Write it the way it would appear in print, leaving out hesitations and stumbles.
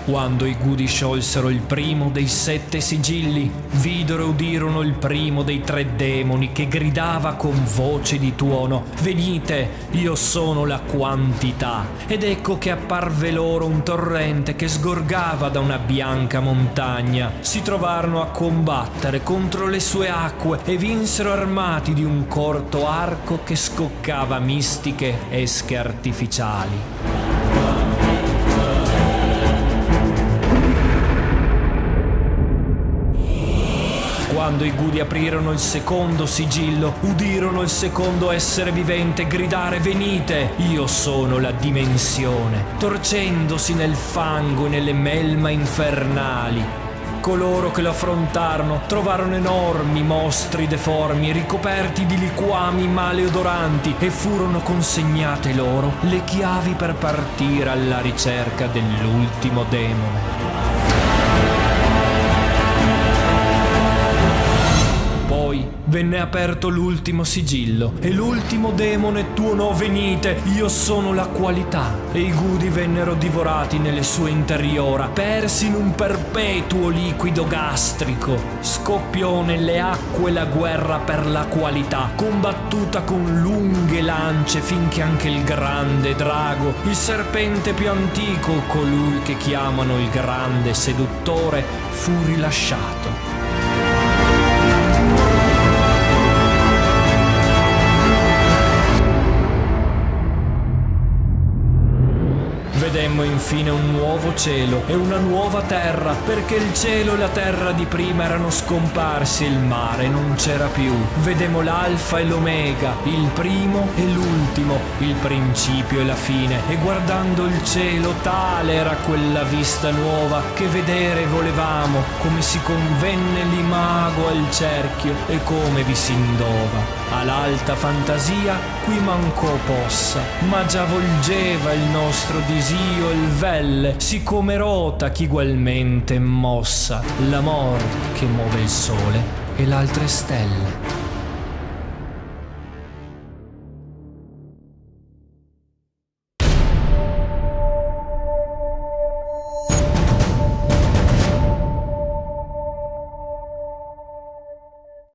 Quando i Gudi sciolsero il primo dei 7 sigilli, videro e udirono il primo dei 3 demoni che gridava con voce di tuono: «Venite, io sono la quantità!» Ed ecco che apparve loro un torrente che sgorgava da una bianca montagna. Si trovarono a combattere contro le sue acque e vinsero armati di un corto arco che scoccava mistiche esche artificiali. Quando i Gudi aprirono il secondo sigillo, udirono il secondo essere vivente gridare: «Venite, io sono la dimensione», torcendosi nel fango e nelle melma infernali. Coloro che lo affrontarono trovarono enormi mostri deformi ricoperti di liquami maleodoranti e furono consegnate loro le chiavi per partire alla ricerca dell'ultimo demone. Venne aperto l'ultimo sigillo e l'ultimo demone tuonò: «Venite, io sono la qualità», e i Gudi vennero divorati nelle sue interiora, persi in un perpetuo liquido gastrico. Scoppiò nelle acque la guerra per la qualità, combattuta con lunghe lance finché anche il grande drago, il serpente più antico, colui che chiamano il grande seduttore, fu rilasciato. Vedemmo infine un nuovo cielo e una nuova terra, perché il cielo e la terra di prima erano scomparsi e il mare non c'era più. Vedemmo l'alfa e l'omega, il primo e l'ultimo, il principio e la fine, e guardando il cielo tale era quella vista nuova che vedere volevamo, come si convenne l'imago al cerchio e come vi s'indova. All'alta fantasia qui mancò possa, ma già volgeva il nostro disio il velle, siccome rota ch'igualmente mossa l'amor che muove il sole e l'altre stelle.